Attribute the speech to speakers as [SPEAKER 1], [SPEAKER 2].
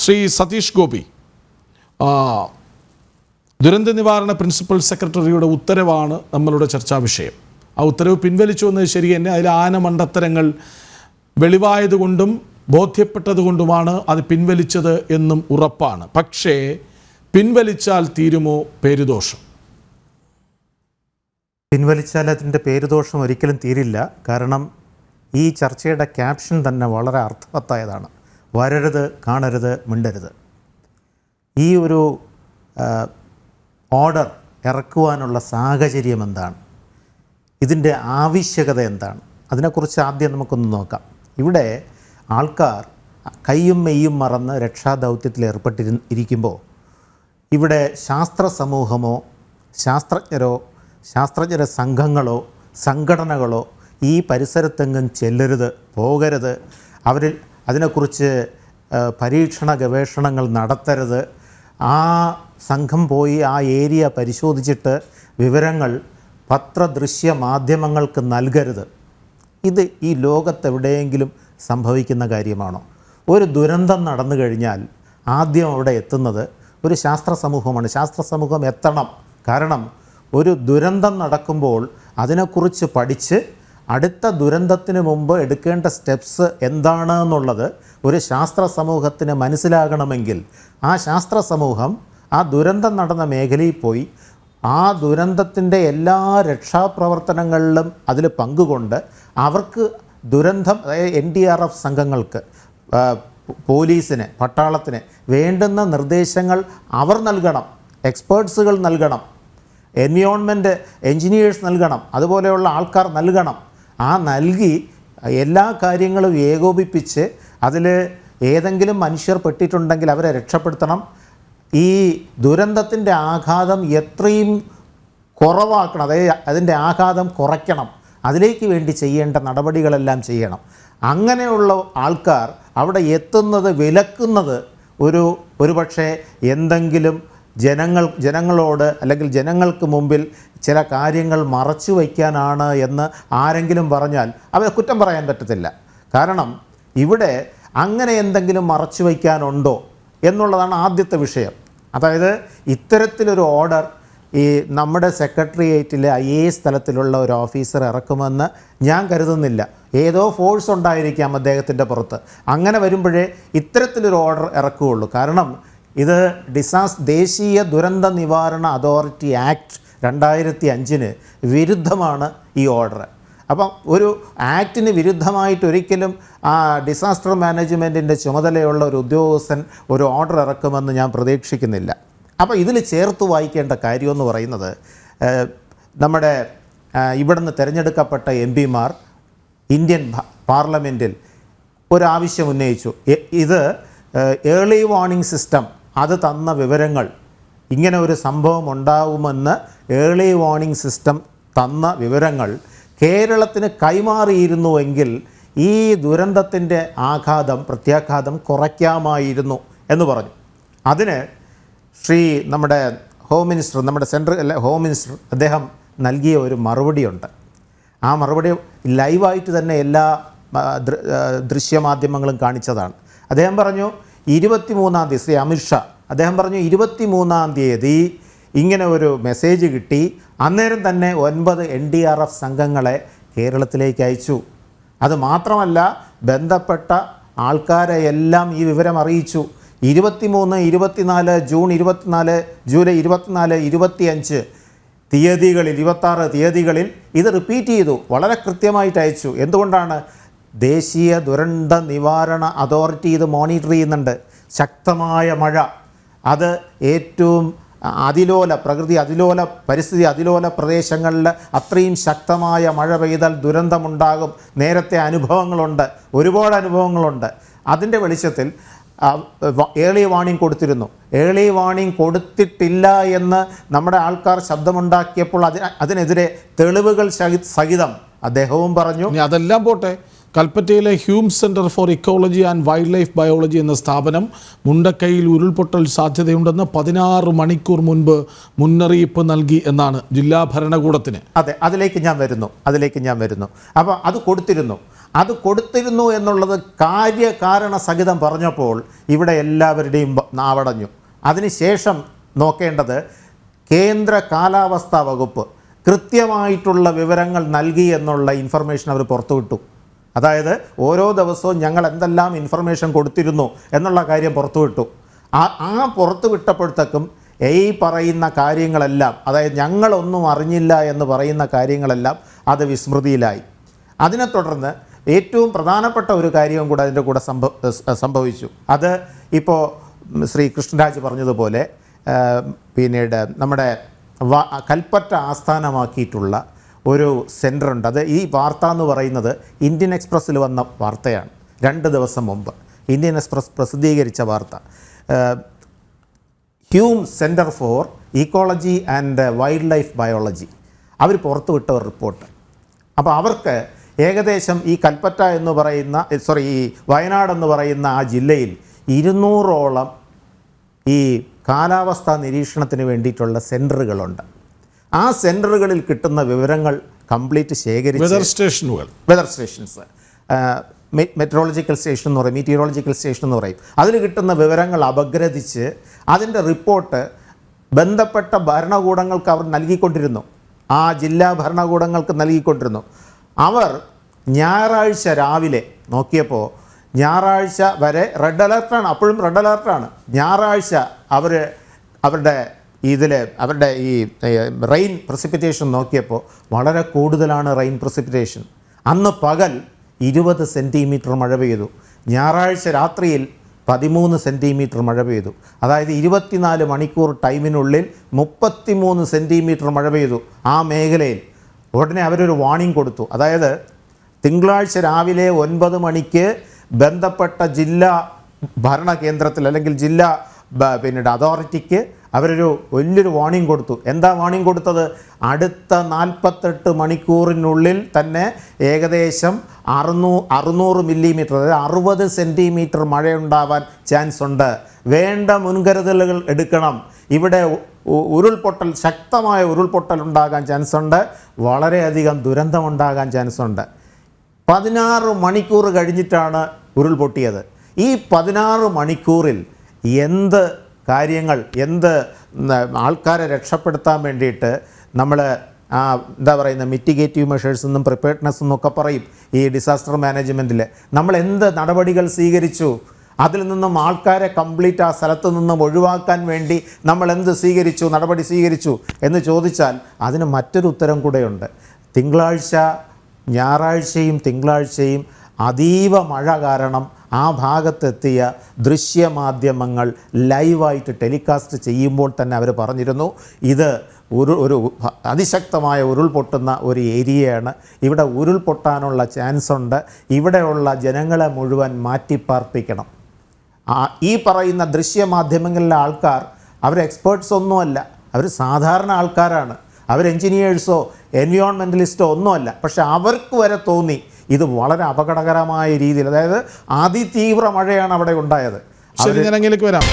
[SPEAKER 1] ശ്രീ സതീഷ് ഗോപി, ദുരന്ത നിവാരണ പ്രിൻസിപ്പൽ സെക്രട്ടറിയുടെ ഉത്തരവാണ് നമ്മളുടെ ചർച്ചാ വിഷയം. ആ ഉത്തരവ് പിൻവലിച്ചു എന്നത് ശരി തന്നെ. അതിൽ ആനമണ്ടത്തരങ്ങൾ വെളിവായതുകൊണ്ടും ബോധ്യപ്പെട്ടതുകൊണ്ടുമാണ് അത് പിൻവലിച്ചത് എന്നും ഉറപ്പാണ്. പക്ഷേ പിൻവലിച്ചാൽ തീരുമോ പേരുദോഷം?
[SPEAKER 2] പിൻവലിച്ചാൽ അതിൻ്റെ പേരുദോഷം ഒരിക്കലും തീരില്ല. കാരണം ഈ ചർച്ചയുടെ ക്യാപ്ഷൻ തന്നെ വളരെ അർത്ഥവത്തായതാണ്. വരരുത്, കാണരുത്, മിണ്ടരുത്. ഈ ഒരു ഓർഡർ ഇറക്കുവാനുള്ള സാഹചര്യം എന്താണ്? ഇതിൻ്റെ ആവശ്യകത എന്താണ്? അതിനെക്കുറിച്ച് ആദ്യം നമുക്കൊന്ന് നോക്കാം. ഇവിടെ ആൾക്കാർ കയ്യും മെയ്യും മറന്ന് രക്ഷാദൗത്യത്തിൽ ഏർപ്പെട്ടിരിക്കുമ്പോൾ ഇവിടെ ശാസ്ത്ര സമൂഹമോ ശാസ്ത്രജ്ഞര സംഘങ്ങളോ സംഘടനകളോ ഈ പരിസരത്തെങ്ങും ചെല്ലരുത്, പോകരുത്, അവരിൽ അതിനെക്കുറിച്ച് പരീക്ഷണ ഗവേഷണങ്ങൾ നടത്തരുത്, ആ സംഘം പോയി ആ ഏരിയ പരിശോധിച്ചിട്ട് വിവരങ്ങൾ പത്രദൃശ്യ മാധ്യമങ്ങൾക്ക് നൽകരുത്. ഇത് ഈ ലോകത്തെവിടെയെങ്കിലും സംഭവിക്കുന്ന കാര്യമാണോ? ഒരു ദുരന്തം നടന്നു കഴിഞ്ഞാൽ ആദ്യം അവിടെ എത്തുന്നത് ഒരു ശാസ്ത്ര സമൂഹമാണ്. ശാസ്ത്ര സമൂഹം എത്തണം. കാരണം ഒരു ദുരന്തം നടക്കുമ്പോൾ അതിനെക്കുറിച്ച് പഠിച്ച് അടുത്ത ദുരന്തത്തിന് മുമ്പ് എടുക്കേണ്ട സ്റ്റെപ്സ് എന്താണ് എന്നുള്ളത് ഒരു ശാസ്ത്ര സമൂഹത്തിന് മനസ്സിലാകണമെങ്കിൽ ആ ശാസ്ത്ര സമൂഹം ആ ദുരന്തം നടന്ന മേഖലയിൽ പോയി ആ ദുരന്തത്തിൻ്റെ എല്ലാ രക്ഷാപ്രവർത്തനങ്ങളിലും അതിൽ പങ്കുകൊണ്ട് അവർക്ക് ദുരന്തം, അതായത് NDRF സംഘങ്ങൾക്ക്, പോലീസിന്, പട്ടാളത്തിന് വേണ്ടുന്ന നിർദ്ദേശങ്ങൾ അവർ നൽകണം, എക്സ്പേർട്സുകൾ നൽകണം, എൻവയോൺമെൻറ്റ് എൻജിനീയേഴ്സ് നൽകണം, അതുപോലെയുള്ള ആൾക്കാർ നൽകണം. ആ നൽകി എല്ലാ കാര്യങ്ങളും ഏകോപിപ്പിച്ച് അതിൽ ഏതെങ്കിലും മനുഷ്യർ പെട്ടിട്ടുണ്ടെങ്കിൽ അവരെ രക്ഷപ്പെടുത്തണം. ഈ ദുരന്തത്തിൻ്റെ ആഘാതം എത്രയും കുറവാക്കണം, അതായത് അതിൻ്റെ ആഘാതം കുറയ്ക്കണം. അതിലേക്ക് വേണ്ടി ചെയ്യേണ്ട നടപടികളെല്ലാം ചെയ്യണം. അങ്ങനെയുള്ള ആൾക്കാർ അവിടെ എത്തുന്നത്, വിലക്കുന്നത് ഒരു പക്ഷേ എന്തെങ്കിലും ജനങ്ങളോട് അല്ലെങ്കിൽ ജനങ്ങൾക്ക് മുമ്പിൽ ചില കാര്യങ്ങൾ മറച്ചു വയ്ക്കാനാണ് എന്ന് ആരെങ്കിലും പറഞ്ഞാൽ അവരെ കുറ്റം പറയാൻ പറ്റത്തില്ല. കാരണം ഇവിടെ അങ്ങനെ എന്തെങ്കിലും മറച്ചു വയ്ക്കാനുണ്ടോ എന്നുള്ളതാണ് ആദ്യത്തെ വിഷയം. അതായത് ഇത്തരത്തിലൊരു ഓർഡർ ഈ നമ്മുടെ സെക്രട്ടേറിയറ്റിലെ IAS തലത്തിലുള്ള ഒരു ഓഫീസർ ഇറക്കുമെന്ന് ഞാൻ കരുതുന്നില്ല. ഏതോ ഫോഴ്സ് ഉണ്ടായിരിക്കാം അദ്ദേഹത്തിൻ്റെ പുറത്ത്. അങ്ങനെ വരുമ്പോഴേ ഇത്തരത്തിലൊരു ഓർഡർ ഇറക്കുകയുള്ളൂ. കാരണം ഇത് ദേശീയ ദുരന്ത നിവാരണ അതോറിറ്റി ആക്ട് 2005 വിരുദ്ധമാണ് ഈ ഓർഡർ. അപ്പം ഒരു ആക്ടിന് വിരുദ്ധമായിട്ട് ഒരിക്കലും ആ ഡിസാസ്റ്റർ മാനേജ്മെൻറ്റിൻ്റെ ചുമതലയുള്ള ഒരു ഉദ്യോഗസ്ഥൻ ഒരു ഓർഡർ ഇറക്കുമെന്ന് ഞാൻ പ്രതീക്ഷിക്കുന്നില്ല. അപ്പോൾ ഇതിൽ ചേർത്ത് വായിക്കേണ്ട കാര്യമെന്ന് പറയുന്നത്, നമ്മുടെ ഇവിടുന്ന് തിരഞ്ഞെടുക്കപ്പെട്ട MP-മാർ ഇന്ത്യൻ പാർലമെൻറ്റിൽ ഒരാവശ്യം ഉന്നയിച്ചു. ഇത് ഏർലി വാർണിംഗ് സിസ്റ്റം അത് തന്ന വിവരങ്ങൾ, ഇങ്ങനെ ഒരു സംഭവം ഉണ്ടാവുമെന്ന് ഏർലി വാർണിംഗ് സിസ്റ്റം തന്ന വിവരങ്ങൾ കേരളത്തിന് കൈമാറിയിരുന്നുവെങ്കിൽ ഈ ദുരന്തത്തിൻ്റെ പ്രത്യാഘാതം കുറയ്ക്കാമായിരുന്നു എന്ന് പറഞ്ഞു. അതിന് നമ്മുടെ ഹോം മിനിസ്റ്റർ, നമ്മുടെ ഹോം മിനിസ്റ്റർ അദ്ദേഹം നൽകിയ ഒരു മറുപടിയുണ്ട്. ആ മറുപടി ലൈവായിട്ട് തന്നെ എല്ലാ ദൃശ്യമാധ്യമങ്ങളും കാണിച്ചതാണ്. അദ്ദേഹം പറഞ്ഞു 23-ാം തീയതി, ശ്രീ അമിത്ഷാ അദ്ദേഹം പറഞ്ഞു 23-ാം തീയതി ഇങ്ങനെ ഒരു മെസ്സേജ് കിട്ടി. അന്നേരം തന്നെ 9 NDRF സംഘങ്ങളെ കേരളത്തിലേക്ക് അയച്ചു. അത് മാത്രമല്ല ബന്ധപ്പെട്ട ആൾക്കാരെ എല്ലാം ഈ വിവരം അറിയിച്ചു. 23, 24, ജൂൺ 24, ജൂലൈ 24, 25 തീയതികളിൽ, 26 തീയതികളിൽ ഇത് റിപ്പീറ്റ് ചെയ്തു. വളരെ കൃത്യമായിട്ട് അയച്ചു. എന്തുകൊണ്ടാണ്? ദേശീയ ദുരന്ത നിവാരണ അതോറിറ്റി ഇത് മോണിറ്റർ ചെയ്യുന്നുണ്ട്. ശക്തമായ മഴ, അത് ഏറ്റവും പരിസ്ഥിതി അതിലോല പ്രദേശങ്ങളിൽ അത്രയും ശക്തമായ മഴ പെയ്താൽ ദുരന്തമുണ്ടാകും. നേരത്തെ അനുഭവങ്ങളുണ്ട്, ഒരുപാട് അനുഭവങ്ങളുണ്ട്. അതിൻ്റെ വെളിച്ചത്തിൽ ഏർലി വാർണിംഗ് കൊടുത്തിരുന്നു. ഏർലി വാർണിംഗ് കൊടുത്തിട്ടില്ല എന്ന് നമ്മുടെ ആൾക്കാർ ശബ്ദമുണ്ടാക്കിയപ്പോൾ അതിനെതിരെ തെളിവുകൾ സഹിതം അദ്ദേഹവും പറഞ്ഞു.
[SPEAKER 1] അതെല്ലാം പോട്ടെ, കൽപ്പറ്റയിലെ Hume Centre for Ecology and Wildlife Biology എന്ന സ്ഥാപനം മുണ്ടക്കൈയിൽ ഉരുൾപൊട്ടൽ സാധ്യതയുണ്ടെന്ന് 16 മണിക്കൂർ മുൻപ് മുന്നറിയിപ്പ് നൽകി എന്നാണ് ജില്ലാ ഭരണകൂടത്തിന്.
[SPEAKER 2] അതെ, അതിലേക്ക് ഞാൻ വരുന്നു. അപ്പോൾ അത് കൊടുത്തിരുന്നു. അത് കൊടുത്തിരുന്നു എന്നുള്ളത് കാര്യകാരണ സഹിതം പറഞ്ഞപ്പോൾ ഇവിടെ എല്ലാവരുടെയും നാവടഞ്ഞു. അതിനുശേഷം നോക്കേണ്ടത് കേന്ദ്ര കാലാവസ്ഥാ വകുപ്പ് കൃത്യമായിട്ടുള്ള വിവരങ്ങൾ നൽകി എന്നുള്ള ഇൻഫർമേഷൻ അവർ പുറത്തുവിട്ടു. അതായത് ഓരോ ദിവസവും ഞങ്ങൾ എന്തെല്ലാം ഇൻഫർമേഷൻ കൊടുത്തിരുന്നു എന്നുള്ള കാര്യം പുറത്തുവിട്ടു. ആ പുറത്തുവിട്ടപ്പോഴത്തേക്കും ഈ പറയുന്ന കാര്യങ്ങളെല്ലാം, അതായത് ഞങ്ങളൊന്നും അറിഞ്ഞില്ല എന്ന് പറയുന്ന കാര്യങ്ങളെല്ലാം അത് വിസ്മൃതിയിലായി. അതിനെ തുടർന്ന് ഏറ്റവും പ്രധാനപ്പെട്ട ഒരു കാര്യവും കൂടെ അതിൻ്റെ കൂടെ സംഭവിച്ചു. അത് ഇപ്പോൾ ശ്രീ കൃഷ്ണരാജ് പറഞ്ഞതുപോലെ പിന്നീട് നമ്മുടെ കൽപ്പറ്റ ആസ്ഥാനമാക്കിയിട്ടുള്ള ഒരു സെൻറ്ററുണ്ട്. അത് ഈ വാർത്ത എന്ന് പറയുന്നത് ഇന്ത്യൻ എക്സ്പ്രസ്സിൽ വന്ന വാർത്തയാണ്. 2 ദിവസം മുമ്പ് ഇന്ത്യൻ എക്സ്പ്രസ് പ്രസിദ്ധീകരിച്ച വാർത്ത. Hume Centre for Ecology and Wildlife Biology അവർ പുറത്തുവിട്ട ഒരു റിപ്പോർട്ട്. അപ്പോൾ അവർക്ക് ഏകദേശം ഈ കൽപ്പറ്റ എന്ന് പറയുന്ന ഈ വയനാട് എന്ന് പറയുന്ന ആ ജില്ലയിൽ 200ഓളം ഈ കാലാവസ്ഥാ നിരീക്ഷണത്തിന് വേണ്ടിയിട്ടുള്ള സെൻറ്ററുകളുണ്ട്. ആ സെൻറ്ററുകളിൽ കിട്ടുന്ന വിവരങ്ങൾ കംപ്ലീറ്റ് ശേഖരിച്ച് വെതർ സ്റ്റേഷൻസ് മെട്രോളജിക്കൽ സ്റ്റേഷൻ എന്ന് പറയും, മീറ്റിയോളജിക്കൽ സ്റ്റേഷൻ എന്ന് പറയും. അതിൽ കിട്ടുന്ന വിവരങ്ങൾ അപഗ്രഥിച്ച് അതിൻ്റെ റിപ്പോർട്ട് ബന്ധപ്പെട്ട ഭരണകൂടങ്ങൾക്ക് അവർ നൽകിക്കൊണ്ടിരുന്നു. ആ ജില്ലാ ഭരണകൂടങ്ങൾക്ക് നൽകിക്കൊണ്ടിരുന്നു. അവർ ഞായറാഴ്ച രാവിലെ നോക്കിയപ്പോൾ ഞായറാഴ്ച വരെ റെഡ് അലർട്ടാണ്, അപ്പോഴും റെഡ് അലർട്ടാണ്. ഞായറാഴ്ച അവരുടെ ഈ റെയിൻ പ്രസിപ്പിറ്റേഷൻ നോക്കിയപ്പോൾ വളരെ കൂടുതലാണ് റെയിൻ പ്രസിപ്പിറ്റേഷൻ. അന്ന് പകൽ 20 സെൻറ്റിമീറ്റർ മഴ പെയ്തു. ഞായറാഴ്ച രാത്രിയിൽ 13 സെൻറ്റിമീറ്റർ മഴ പെയ്തു. അതായത് 24 മണിക്കൂർ ടൈമിനുള്ളിൽ 33 സെൻറ്റിമീറ്റർ മഴ പെയ്തു ആ മേഖലയിൽ. ഉടനെ അവരൊരു വാർണിംഗ് കൊടുത്തു. അതായത് തിങ്കളാഴ്ച രാവിലെ 9 മണിക്ക് ബന്ധപ്പെട്ട ജില്ലാ ഭരണകേന്ദ്രത്തിൽ അല്ലെങ്കിൽ ജില്ലാ പിന്നീട് അതോറിറ്റിക്ക് അവരൊരു വലിയൊരു വാർണിംഗ് കൊടുത്തു. എന്താ വാർണിംഗ് കൊടുത്തത്? അടുത്ത 48 മണിക്കൂറിനുള്ളിൽ തന്നെ ഏകദേശം 600 മില്ലിമീറ്റർ, അതായത് 60 സെൻറ്റിമീറ്റർ മഴയുണ്ടാവാൻ ചാൻസ് ഉണ്ട്. വേണ്ട മുൻകരുതലുകൾ എടുക്കണം. ഇവിടെ ഉരുൾപൊട്ടൽ, ശക്തമായ ഉരുൾപൊട്ടൽ ഉണ്ടാകാൻ ചാൻസ് ഉണ്ട്. വളരെയധികം ദുരന്തമുണ്ടാകാൻ ചാൻസ് ഉണ്ട്. 16 മണിക്കൂർ കഴിഞ്ഞിട്ടാണ് ഉരുൾപൊട്ടിയത്. ഈ 16 മണിക്കൂറിൽ എന്ത് കാര്യങ്ങൾ, എന്ത് ആൾക്കാരെ രക്ഷപ്പെടുത്താൻ വേണ്ടിയിട്ട് നമ്മൾ എന്താ പറയുന്ന മിറ്റിഗേറ്റീവ് മെഷേഴ്സ് എന്നും പ്രിപ്പയർഡ്നെസ് എന്നൊക്കെ പറയും ഈ ഡിസാസ്റ്റർ മാനേജ്മെൻറ്റിൽ. നമ്മൾ എന്ത് നടപടികൾ സ്വീകരിച്ചു? അതിൽ നിന്നും ആൾക്കാരെ കംപ്ലീറ്റ് ആ സ്ഥലത്ത് നിന്നും ഒഴിവാക്കാൻ വേണ്ടി നമ്മൾ എന്ത് സ്വീകരിച്ചു, നടപടി സ്വീകരിച്ചു എന്ന് ചോദിച്ചാൽ അതിന് മറ്റൊരു ഉത്തരം കൂടെയുണ്ട്. ഞായറാഴ്ചയും തിങ്കളാഴ്ചയും അതീവ മഴ കാരണം ആ ഭാഗത്തെത്തിയ ദൃശ്യമാധ്യമങ്ങൾ ലൈവായിട്ട് ടെലികാസ്റ്റ് ചെയ്യുമ്പോൾ തന്നെ അവർ പറഞ്ഞിരുന്നു, ഇത് ഒരു അതിശക്തമായ ഉരുൾപൊട്ടുന്ന ഒരു ഏരിയയാണ്, ഇവിടെ ഉരുൾപൊട്ടാനുള്ള ചാൻസ് ഉണ്ട്, ഇവിടെയുള്ള ജനങ്ങളെ മുഴുവൻ മാറ്റിപ്പാർപ്പിക്കണം. ഈ പറയുന്ന ദൃശ്യമാധ്യമങ്ങളിലെ ആൾക്കാർ അവർ എക്സ്പേർട്സ് ഒന്നുമല്ല, അവർ സാധാരണ ആൾക്കാരാണ്, അവർ എൻജിനീയേഴ്സോ എൻവയോൺമെൻ്റലിസ്റ്റോ ഒന്നുമല്ല. പക്ഷെ അവർക്ക് വരെ തോന്നി ഇത് വളരെ അപകടകരമായ രീതിയിൽ, അതായത് അതിതീവ്ര മഴയാണ് അവിടെ ഉണ്ടായത്.
[SPEAKER 1] ശരി, ഞാൻ അങ്ങേലേക്ക് വരാം.